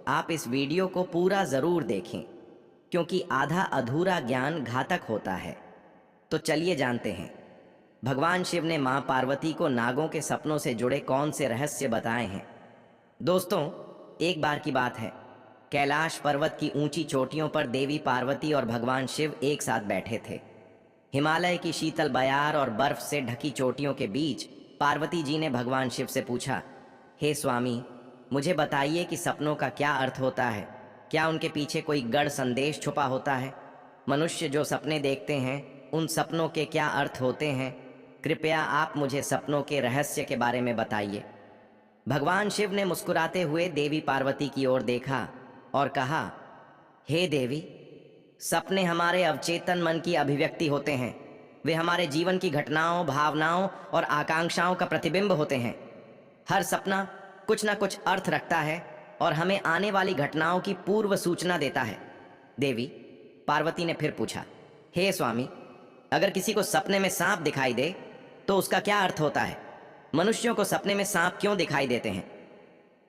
आप इस वीडियो को पूरा ज़रूर देखें, क्योंकि आधा अधूरा ज्ञान घातक होता है। तो चलिए जानते हैं, भगवान शिव ने मां पार्वती को नागों के सपनों से जुड़े कौन से रहस्य बताए हैं। दोस्तों, एक बार की बात है, कैलाश पर्वत की ऊंची चोटियों पर देवी पार्वती और भगवान शिव एक साथ बैठे थे। हिमालय की शीतल बयार और बर्फ से ढकी चोटियों के बीच पार्वती जी ने भगवान शिव से पूछा, हे स्वामी, मुझे बताइए कि सपनों का क्या अर्थ होता है। क्या उनके पीछे कोई गढ़ संदेश छुपा होता है? मनुष्य जो सपने देखते हैं, उन सपनों के क्या अर्थ होते हैं? कृपया आप मुझे सपनों के रहस्य के बारे में बताइए। भगवान शिव ने मुस्कुराते हुए देवी पार्वती की ओर देखा और कहा, हे देवी, सपने हमारे अवचेतन मन की अभिव्यक्ति होते हैं। वे हमारे जीवन की घटनाओं, भावनाओं और आकांक्षाओं का प्रतिबिंब होते हैं। हर सपना कुछ ना कुछ अर्थ रखता है और हमें आने वाली घटनाओं की पूर्व सूचना देता है। देवी पार्वती ने फिर पूछा, हे स्वामी, अगर किसी को सपने में सांप दिखाई दे तो उसका क्या अर्थ होता है? मनुष्यों को सपने में सांप क्यों दिखाई देते हैं?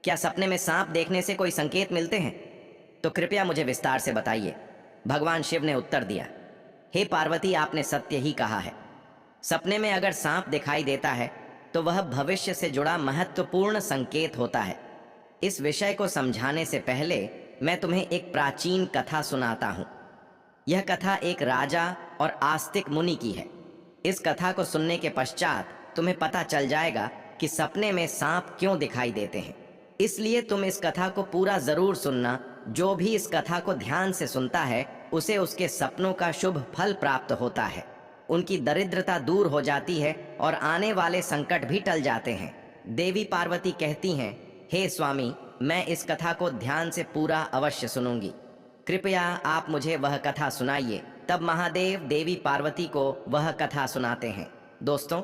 क्या सपने में सांप देखने से कोई संकेत मिलते हैं? तो कृपया मुझे विस्तार से बताइए। भगवान शिव ने उत्तर दिया, हे पार्वती, आपने सत्य ही कहा है। सपने में अगर सांप दिखाई देता है तो वह भविष्य से जुड़ा महत्वपूर्ण संकेत होता है। इस विषय को समझाने से पहले मैं तुम्हें एक प्राचीन कथा सुनाता हूं। यह कथा एक राजा और आस्तिक मुनि की है। इस कथा को सुनने के पश्चात तुम्हें पता चल जाएगा कि सपने में सांप क्यों दिखाई देते हैं। इसलिए तुम इस कथा को पूरा जरूर सुनना। जो भी इस कथा को ध्यान से सुनता है उसे उसके सपनों का शुभ फल प्राप्त होता है, उनकी दरिद्रता दूर हो जाती है और आने वाले संकट भी टल जाते हैं। देवी पार्वती कहती हैं, हे स्वामी, मैं इस कथा को ध्यान से पूरा अवश्य सुनूंगी। कृपया आप मुझे वह कथा सुनाइए। तब महादेव देवी पार्वती को वह कथा सुनाते हैं। दोस्तों,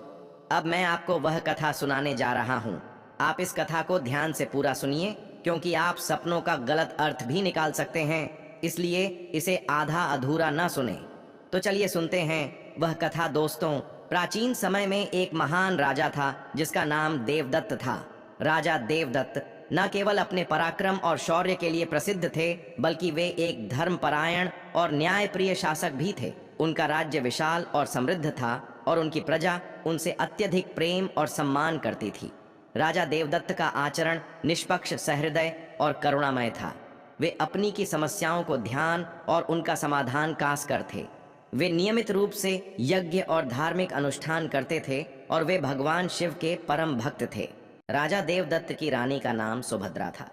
अब मैं आपको वह कथा सुनाने जा रहा हूँ। आप इस कथा को ध्यान से पूरा सुनिए, क्योंकि आप सपनों का गलत अर्थ भी निकाल सकते हैं, इसलिए इसे आधा अधूरा न सुने। तो चलिए सुनते हैं वह कथा। दोस्तों, प्राचीन समय में एक महान राजा था जिसका नाम देवदत्त था। राजा देवदत्त न केवल अपने पराक्रम और शौर्य के लिए प्रसिद्ध थे, बल्कि वे एक धर्मपरायण और न्यायप्रिय शासक भी थे। उनका राज्य विशाल और समृद्ध था और उनकी प्रजा उनसे अत्यधिक प्रेम और सम्मान करती थी। राजा देवदत्त का आचरण निष्पक्ष, सहृदय और करुणामय था। वे अपनी की समस्याओं को ध्यान और उनका समाधान कासकर थे। वे नियमित रूप से यज्ञ और धार्मिक अनुष्ठान करते थे और वे भगवान शिव के परम भक्त थे। राजा देवदत्त की रानी का नाम सुभद्रा था।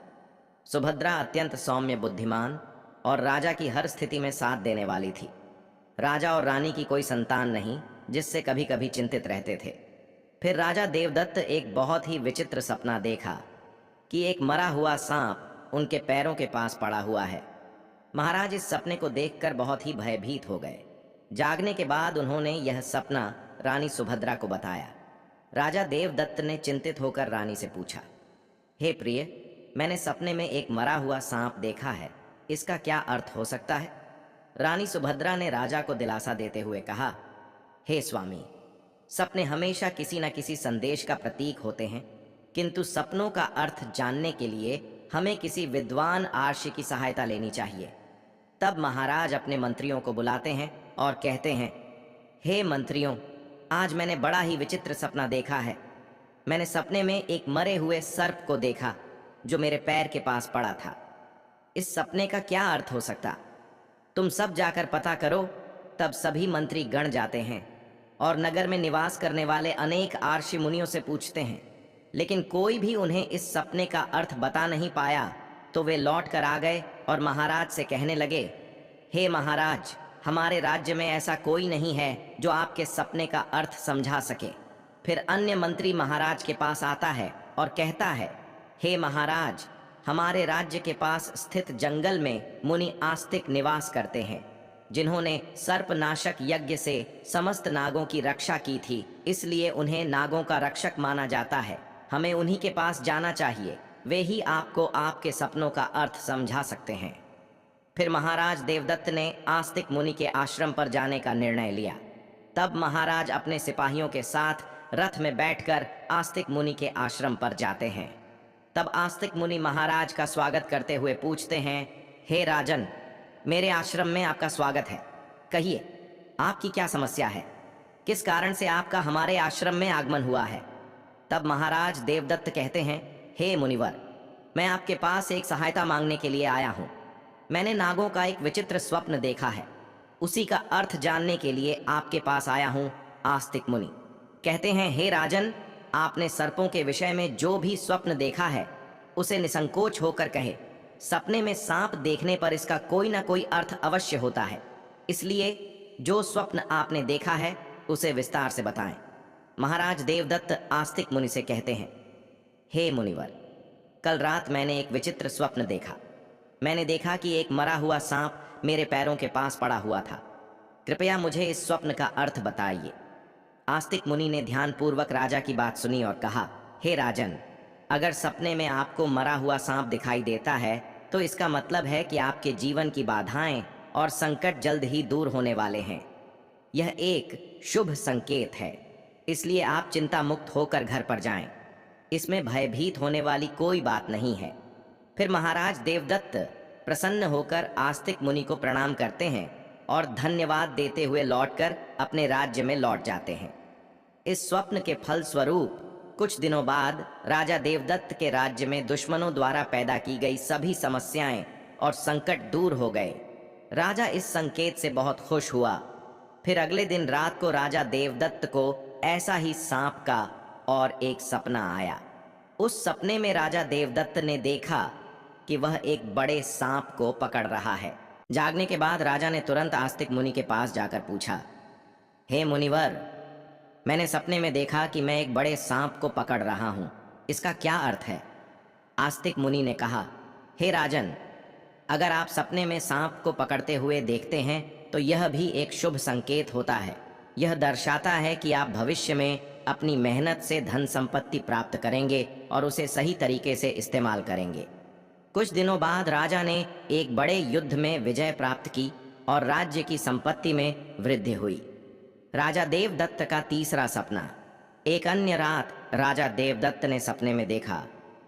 सुभद्रा अत्यंत सौम्य, बुद्धिमान और राजा की हर स्थिति में साथ देने वाली थी। राजा और रानी की कोई संतान नहीं, जिससे कभी कभी चिंतित रहते थे। फिर राजा देवदत्त एक बहुत ही विचित्र सपना देखा कि एक मरा हुआ सांप उनके पैरों के पास पड़ा हुआ है। महाराज इस सपने को देखकर बहुत ही भयभीत हो गए। जागने के बाद उन्होंने यह सपना रानी सुभद्रा को बताया। राजा देवदत्त ने चिंतित होकर रानी से पूछा, हे प्रिय, मैंने सपने में एक मरा हुआ सांप देखा है, इसका क्या अर्थ हो सकता है? रानी सुभद्रा ने राजा को दिलासा देते हुए कहा, हे स्वामी, सपने हमेशा किसी न किसी संदेश का प्रतीक होते हैं, किंतु सपनों का अर्थ जानने के लिए हमें किसी विद्वान आर्षि की सहायता लेनी चाहिए। तब महाराज अपने मंत्रियों को बुलाते हैं और कहते हैं, हे मंत्रियों, आज मैंने बड़ा ही विचित्र सपना देखा है। मैंने सपने में एक मरे हुए सर्प को देखा जो मेरे पैर के पास पड़ा था। इस सपने का क्या अर्थ हो सकता? तुम सब जाकर पता करो। तब सभी मंत्री गण जाते हैं और नगर में निवास करने वाले अनेक आर्षि मुनियों से पूछते हैं, लेकिन कोई भी उन्हें इस सपने का अर्थ बता नहीं पाया। तो वे लौट कर आ गए और महाराज से कहने लगे, हे महाराज, हमारे राज्य में ऐसा कोई नहीं है जो आपके सपने का अर्थ समझा सके। फिर अन्य मंत्री महाराज के पास आता है और कहता है, हे महाराज, हमारे राज्य के पास स्थित जंगल में मुनि आस्तिक निवास करते हैं, जिन्होंने सर्पनाशक यज्ञ से समस्त नागों की रक्षा की थी, इसलिए उन्हें नागों का रक्षक माना जाता है। हमें उन्हीं के पास जाना चाहिए, वे ही आपको आपके सपनों का अर्थ समझा सकते हैं। फिर महाराज देवदत्त ने आस्तिक मुनि के आश्रम पर जाने का निर्णय लिया। तब महाराज अपने सिपाहियों के साथ रथ में बैठकर आस्तिक मुनि के आश्रम पर जाते हैं। तब आस्तिक मुनि महाराज का स्वागत करते हुए पूछते हैं, हे राजन, मेरे आश्रम में आपका स्वागत है। कहिए, आपकी क्या समस्या है? किस कारण से आपका हमारे आश्रम में आगमन हुआ है? तब महाराज देवदत्त कहते हैं, हे मुनिवर, मैं आपके पास एक सहायता मांगने के लिए आया हूँ। मैंने नागों का एक विचित्र स्वप्न देखा है, उसी का अर्थ जानने के लिए आपके पास आया हूँ। आस्तिक मुनि कहते हैं, हे राजन, आपने सर्पों के विषय में जो भी स्वप्न देखा है उसे निसंकोच होकर कहे। सपने में सांप देखने पर इसका कोई ना कोई अर्थ अवश्य होता है, इसलिए जो स्वप्न आपने देखा है उसे विस्तार से बताएं। महाराज देवदत्त आस्तिक मुनि से कहते हैं, हे मुनिवर, कल रात मैंने एक विचित्र स्वप्न देखा। मैंने देखा कि एक मरा हुआ सांप मेरे पैरों के पास पड़ा हुआ था। कृपया मुझे इस स्वप्न का अर्थ बताइए। आस्तिक मुनि ने ध्यानपूर्वक राजा की बात सुनी और कहा, हे राजन, अगर सपने में आपको मरा हुआ सांप दिखाई देता है तो इसका मतलब है कि आपके जीवन की बाधाएं और संकट जल्द ही दूर होने वाले हैं। यह एक शुभ संकेत है, इसलिए आप चिंता मुक्त होकर घर पर जाएं। इसमें भयभीत होने वाली कोई बात नहीं है। फिर महाराज देवदत्त प्रसन्न होकर आस्तिक मुनि को प्रणाम करते हैं और धन्यवाद देते हुए लौटकर अपने राज्य में लौट जाते हैं। इस स्वप्न के फल स्वरूप कुछ दिनों बाद राजा देवदत्त के राज्य में दुश्मनों द्वारा पैदा की गई सभी समस्याएं और संकट दूर हो गए। राजा इस संकेत से बहुत खुश हुआ। फिर अगले दिन रात को राजा देवदत्त को ऐसा ही सांप का और एक सपना आया। उस सपने में राजा देवदत्त ने देखा कि वह एक बड़े सांप को पकड़ रहा है। जागने के बाद राजा ने तुरंत आस्तिक मुनि के पास जाकर पूछा, हे मुनिवर, मैंने सपने में देखा कि मैं एक बड़े सांप को पकड़ रहा हूं, इसका क्या अर्थ है? आस्तिक मुनि ने कहा, हे राजन, अगर आप सपने में सांप को पकड़ते हुए देखते हैं तो यह भी एक शुभ संकेत होता है। यह दर्शाता है कि आप भविष्य में अपनी मेहनत से धन संपत्ति प्राप्त करेंगे और उसे सही तरीके से इस्तेमाल करेंगे। कुछ दिनों बाद राजा ने एक बड़े युद्ध में विजय प्राप्त की और राज्य की संपत्ति में वृद्धि हुई। राजा देवदत्त का तीसरा सपना। एक अन्य रात राजा देवदत्त ने सपने में देखा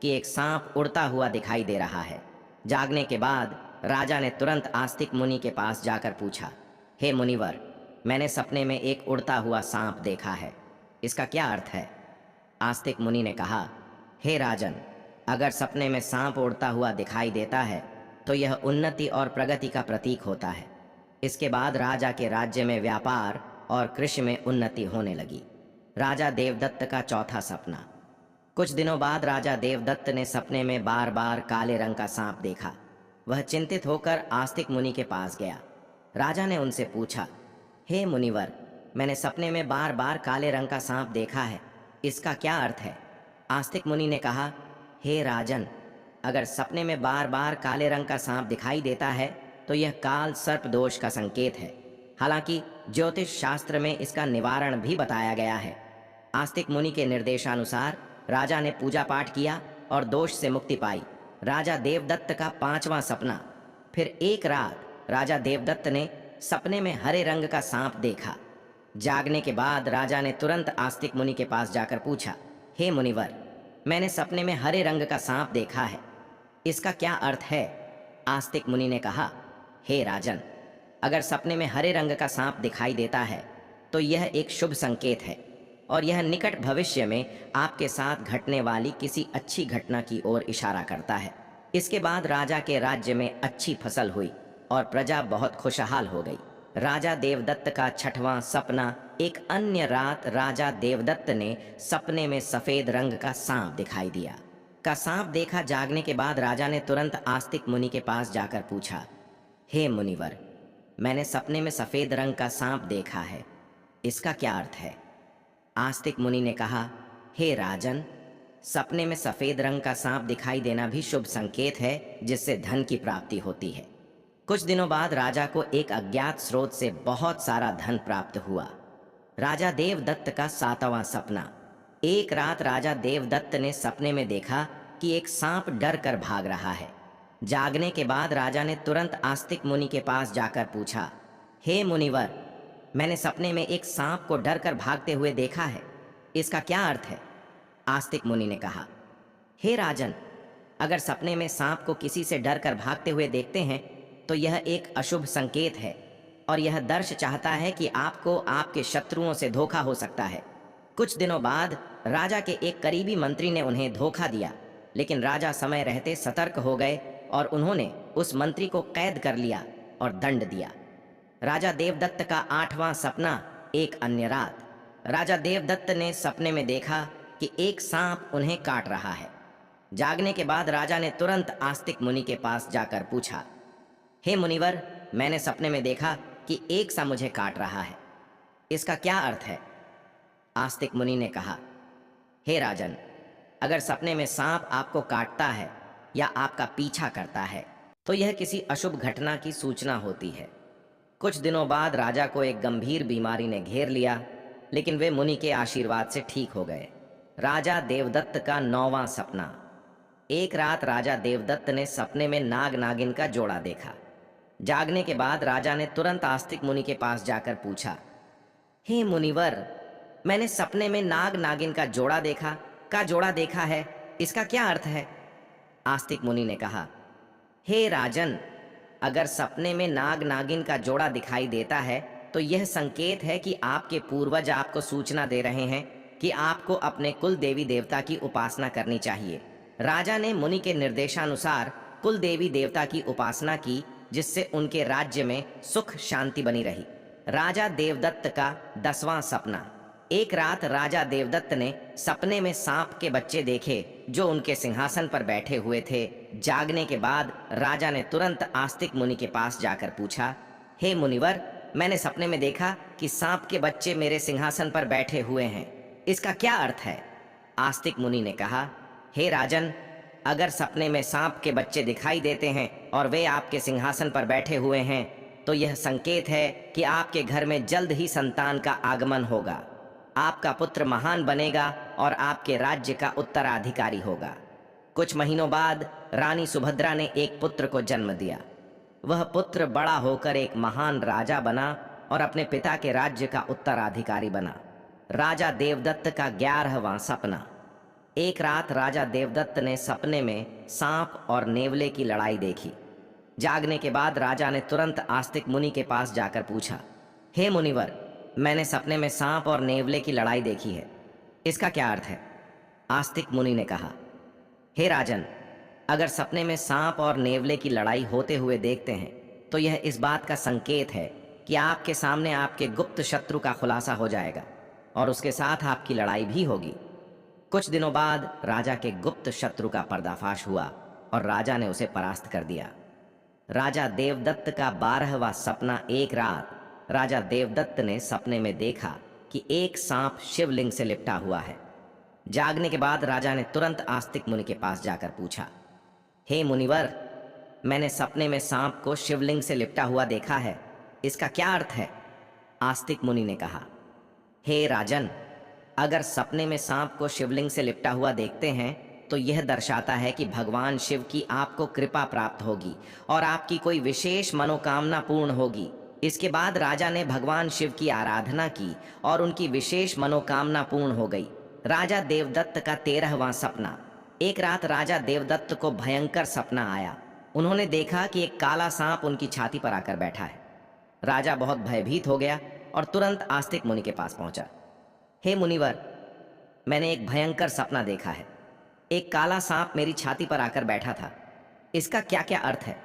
कि एक सांप उड़ता हुआ दिखाई दे रहा है। जागने के बाद राजा ने तुरंत आस्तिक मुनि के पास जाकर पूछा, हे मुनिवर, मैंने सपने में एक उड़ता हुआ सांप देखा है, इसका क्या अर्थ है? आस्तिक मुनि ने कहा, हे राजन, अगर सपने में सांप उड़ता हुआ दिखाई देता है तो यह उन्नति और प्रगति का प्रतीक होता है। इसके बाद राजा के राज्य में व्यापार और कृषि में उन्नति होने लगी। राजा देवदत्त का चौथा सपना। कुछ दिनों बाद राजा देवदत्त ने सपने में बार बार काले रंग का सांप देखा। वह चिंतित होकर आस्तिक मुनि के पास गया। राजा ने उनसे पूछा, हे मुनिवर, मैंने सपने में बार बार काले रंग का सांप देखा है, इसका क्या अर्थ है? आस्तिक मुनि ने कहा, हे राजन, अगर सपने में बार बार काले रंग का सांप दिखाई देता है तो यह काल सर्प दोष का संकेत है। हालांकि ज्योतिष शास्त्र में इसका निवारण भी बताया गया है। आस्तिक मुनि के निर्देशानुसार राजा ने पूजा पाठ किया और दोष से मुक्ति पाई। राजा देवदत्त का पांचवां सपना। फिर एक रात राजा देवदत्त ने सपने में हरे रंग का सांप देखा। जागने के बाद राजा ने तुरंत आस्तिक मुनि के पास जाकर पूछा, हे मुनिवर, मैंने सपने में हरे रंग का सांप देखा है, इसका क्या अर्थ है? आस्तिक मुनि ने कहा, हे राजन, अगर सपने में हरे रंग का सांप दिखाई देता है तो यह एक शुभ संकेत है और यह निकट भविष्य में आपके साथ घटने वाली किसी अच्छी घटना की ओर इशारा करता है। इसके बाद राजा के राज्य में अच्छी फसल हुई और प्रजा बहुत खुशहाल हो गई। राजा देवदत्त का छठवां सपना। एक अन्य रात राजा देवदत्त ने सपने में सफेद रंग का सांप दिखाई दिया। सांप देखा। जागने के बाद राजा ने तुरंत आस्तिक मुनि के पास जाकर पूछा, हे मुनिवर, मैंने सपने में सफेद रंग का सांप देखा है, इसका क्या अर्थ है? आस्तिक मुनि ने कहा, हे राजन, सपने में सफेद रंग का सांप दिखाई देना भी शुभ संकेत है जिससे धन की प्राप्ति होती है। कुछ दिनों बाद राजा को एक अज्ञात स्रोत से बहुत सारा धन प्राप्त हुआ। राजा देवदत्त का सातवां सपना। एक रात राजा देवदत्त ने सपने में देखा कि एक सांप डर कर भाग रहा है। जागने के बाद राजा ने तुरंत आस्तिक मुनि के पास जाकर पूछा, हे मुनिवर, मैंने सपने में एक सांप को डर कर भागते हुए देखा है, इसका क्या अर्थ है? आस्तिक मुनि ने कहा, हे राजन, अगर सपने में सांप को किसी से डर कर भागते हुए देखते हैं तो यह एक अशुभ संकेत है और यह दर्श चाहता है कि आपको आपके शत्रुओं से धोखा हो सकता है। कुछ दिनों बाद राजा के एक करीबी मंत्री ने उन्हें धोखा दिया, लेकिन राजा समय रहते सतर्क हो गए और उन्होंने उस मंत्री को कैद कर लिया और दंड दिया। राजा देवदत्त का 8वां सपना। एक अन्य रात राजा देवदत्त ने सपने में देखा कि एक सांप उन्हें काट रहा है। जागने के बाद राजा ने तुरंत आस्तिक मुनि के पास जाकर पूछा, हे मुनिवर, मैंने सपने में देखा कि एक सा मुझे काट रहा है, इसका क्या अर्थ है? आस्तिक मुनि ने कहा, हे राजन, अगर सपने में सांप आपको काटता है या आपका पीछा करता है तो यह किसी अशुभ घटना की सूचना होती है। कुछ दिनों बाद राजा को एक गंभीर बीमारी ने घेर लिया, लेकिन वे मुनि के आशीर्वाद से ठीक हो गए। राजा देवदत्त का 9वां सपना। एक रात राजा देवदत्त ने सपने में नाग नागिन का जोड़ा देखा। जागने के बाद राजा ने तुरंत आस्तिक मुनि के पास जाकर पूछा, हे मुनिवर, मैंने सपने में नाग नागिन का जोड़ा देखा है, इसका क्या अर्थ है? आस्तिक मुनि ने कहा, हे राजन, अगर सपने में नाग नागिन का जोड़ा दिखाई देता है तो यह संकेत है कि आपके पूर्वज आपको सूचना दे रहे हैं कि आपको अपने कुल देवी देवता की उपासना करनी चाहिए। राजा ने मुनि के निर्देशानुसार कुल देवी देवता की उपासना की, जिससे उनके राज्य में सुख शांति बनी रही। राजा देवदत्त का 10वां सपना। एक रात राजा देवदत्त ने सपने में सांप के बच्चे देखे जो उनके सिंहासन पर बैठे हुए थे। जागने के बाद राजा ने तुरंत आस्तिक मुनि के पास जाकर पूछा, हे मुनिवर, मैंने सपने में देखा कि सांप के बच्चे मेरे सिंहासन पर बैठे हुए हैं, इसका क्या अर्थ है? आस्तिक मुनि ने कहा, हे राजन, अगर सपने में सांप के बच्चे दिखाई देते हैं और वे आपके सिंहासन पर बैठे हुए हैं तो यह संकेत है कि आपके घर में जल्द ही संतान का आगमन होगा। आपका पुत्र महान बनेगा और आपके राज्य का उत्तराधिकारी होगा। कुछ महीनों बाद रानी सुभद्रा ने एक पुत्र को जन्म दिया। वह पुत्र बड़ा होकर एक महान राजा बना और अपने पिता के राज्य का उत्तराधिकारी बना। राजा देवदत्त का 11वां सपना। एक रात राजा देवदत्त ने सपने में सांप और नेवले की लड़ाई देखी। जागने के बाद राजा ने तुरंत आस्तिक मुनि के पास जाकर पूछा, हे मुनिवर, मैंने सपने में सांप और नेवले की लड़ाई देखी है, इसका क्या अर्थ है? आस्तिक मुनि ने कहा, हे राजन, अगर सपने में सांप और नेवले की लड़ाई होते हुए देखते हैं तो यह इस बात का संकेत है कि आपके सामने आपके गुप्त शत्रु का खुलासा हो जाएगा और उसके साथ आपकी लड़ाई भी होगी। कुछ दिनों बाद राजा के गुप्त शत्रु का पर्दाफाश हुआ और राजा ने उसे परास्त कर दिया। राजा देवदत्त का 12वां सपना। एक रात राजा देवदत्त ने सपने में देखा कि एक सांप शिवलिंग से लिपटा हुआ है। जागने के बाद राजा ने तुरंत आस्तिक मुनि के पास जाकर पूछा, हे मुनिवर, मैंने सपने में सांप को शिवलिंग से लिपटा हुआ देखा है, इसका क्या अर्थ है? आस्तिक मुनि ने कहा, हे राजन, अगर सपने में सांप को शिवलिंग से लिपटा हुआ देखते हैं तो यह दर्शाता है कि भगवान शिव की आपको कृपा प्राप्त होगी और आपकी कोई विशेष मनोकामना पूर्ण होगी। इसके बाद राजा ने भगवान शिव की आराधना की और उनकी विशेष मनोकामना पूर्ण हो गई। राजा देवदत्त का 13वां सपना। एक रात राजा देवदत्त को भयंकर सपना आया। उन्होंने देखा कि एक काला सांप उनकी छाती पर आकर बैठा है। राजा बहुत भयभीत हो गया और तुरंत आस्तिक मुनि के पास पहुंचा। हे मुनिवर, मैंने एक भयंकर सपना देखा है। एक काला सांप मेरी छाती पर आकर बैठा था, इसका क्या क्या अर्थ है?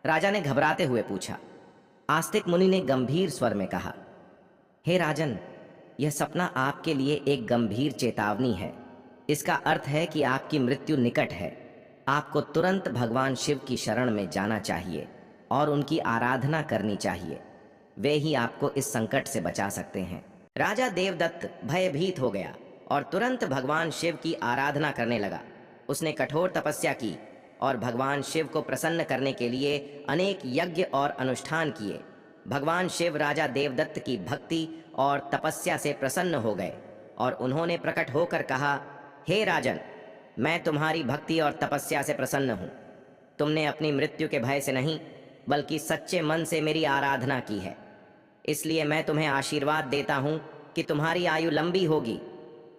राजा ने घबराते हुए पूछा। आस्तिक मुनि ने गंभीर स्वर में कहा, हे राजन, यह सपना आपके लिए एक गंभीर चेतावनी है। इसका अर्थ है कि आपकी मृत्यु निकट है। आपको तुरंत भगवान शिव की शरण में जाना चाहिए और उनकी आराधना करनी चाहिए। वे ही आपको इस संकट से बचा सकते हैं। राजा देवदत्त भयभीत हो गया और तुरंत भगवान शिव की आराधना करने लगा। उसने कठोर तपस्या की और भगवान शिव को प्रसन्न करने के लिए अनेक यज्ञ और अनुष्ठान किए। भगवान शिव राजा देवदत्त की भक्ति और तपस्या से प्रसन्न हो गए और उन्होंने प्रकट होकर कहा, हे राजन, मैं तुम्हारी भक्ति और तपस्या से प्रसन्न हूँ। तुमने अपनी मृत्यु के भय से नहीं बल्कि सच्चे मन से मेरी आराधना की है, इसलिए मैं तुम्हें आशीर्वाद देता हूँ कि तुम्हारी आयु लंबी होगी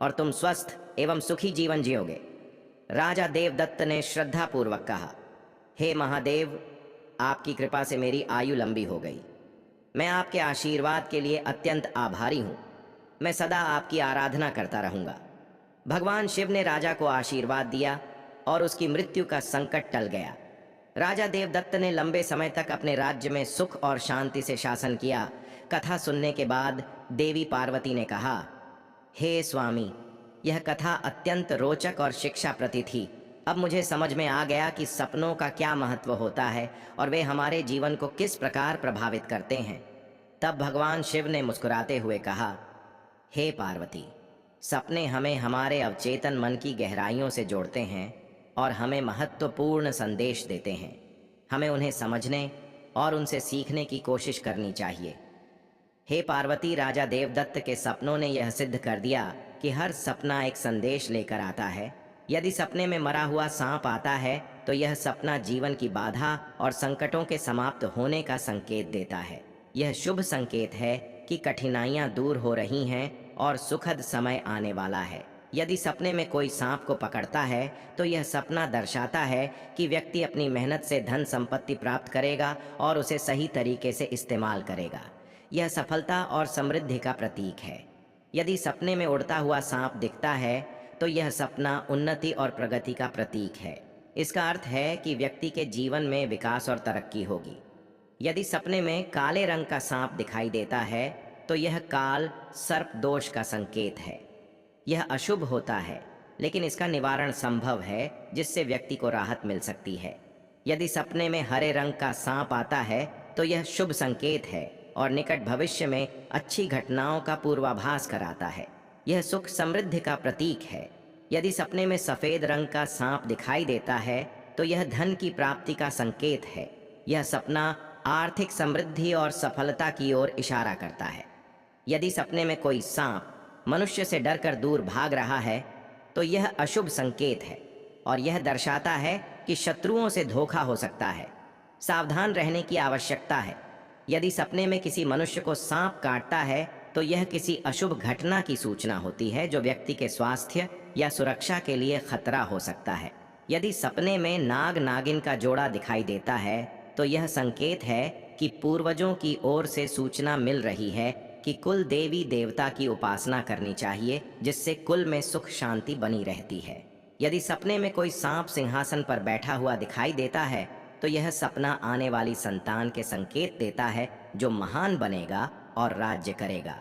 और तुम स्वस्थ एवं सुखी जीवन जियोगे। राजा देवदत्त ने श्रद्धापूर्वक कहा, हे महादेव, आपकी कृपा से मेरी आयु लंबी हो गई। मैं आपके आशीर्वाद के लिए अत्यंत आभारी हूँ। मैं सदा आपकी आराधना करता रहूँगा। भगवान शिव ने राजा को आशीर्वाद दिया और उसकी मृत्यु का संकट टल गया। राजा देवदत्त ने लंबे समय तक अपने राज्य में सुख और शांति से शासन किया। कथा सुनने के बाद देवी पार्वती ने कहा, हे स्वामी, यह कथा अत्यंत रोचक और शिक्षाप्रद थी। अब मुझे समझ में आ गया कि सपनों का क्या महत्व होता है और वे हमारे जीवन को किस प्रकार प्रभावित करते हैं। तब भगवान शिव ने मुस्कुराते हुए कहा, हे पार्वती, सपने हमें हमारे अवचेतन मन की गहराइयों से जोड़ते हैं और हमें महत्वपूर्ण संदेश देते हैं। हमें उन्हें समझने और उनसे सीखने की कोशिश करनी चाहिए। हे पार्वती, राजा देवदत्त के सपनों ने यह सिद्ध कर दिया कि हर सपना एक संदेश लेकर आता है। यदि सपने में मरा हुआ सांप आता है तो यह सपना जीवन की बाधा और संकटों के समाप्त होने का संकेत देता है। यह शुभ संकेत है कि कठिनाइयां दूर हो रही हैं और सुखद समय आने वाला है। यदि सपने में कोई सांप को पकड़ता है तो यह सपना दर्शाता है कि व्यक्ति अपनी मेहनत से धन संपत्ति प्राप्त करेगा और उसे सही तरीके से इस्तेमाल करेगा। यह सफलता और समृद्धि का प्रतीक है। यदि सपने में उड़ता हुआ सांप दिखता है तो यह सपना उन्नति और प्रगति का प्रतीक है। इसका अर्थ है कि व्यक्ति के जीवन में विकास और तरक्की होगी। यदि सपने में काले रंग का सांप दिखाई देता है तो यह काल सर्प दोष का संकेत है। यह अशुभ होता है, लेकिन इसका निवारण संभव है, जिससे व्यक्ति को राहत मिल सकती है। यदि सपने में हरे रंग का सांप आता है तो यह शुभ संकेत है और निकट भविष्य में अच्छी घटनाओं का पूर्वाभास कराता है। यह सुख समृद्धि का प्रतीक है। यदि सपने में सफेद रंग का सांप दिखाई देता है तो यह धन की प्राप्ति का संकेत है। यह सपना आर्थिक समृद्धि और सफलता की ओर इशारा करता है। यदि सपने में कोई सांप मनुष्य से डरकर दूर भाग रहा है तो यह अशुभ संकेत है और यह दर्शाता है कि शत्रुओं से धोखा हो सकता है। सावधान रहने की आवश्यकता है। यदि सपने में किसी मनुष्य को सांप काटता है तो यह किसी अशुभ घटना की सूचना होती है, जो व्यक्ति के स्वास्थ्य या सुरक्षा के लिए खतरा हो सकता है। यदि सपने में नाग नागिन का जोड़ा दिखाई देता है तो यह संकेत है कि पूर्वजों की ओर से सूचना मिल रही है कि कुल देवी देवता की उपासना करनी चाहिए, जिससे कुल में सुख शांति बनी रहती है। यदि सपने में कोई सांप सिंहासन पर बैठा हुआ दिखाई देता है तो यह सपना आने वाली संतान के संकेत देता है, जो महान बनेगा और राज्य करेगा।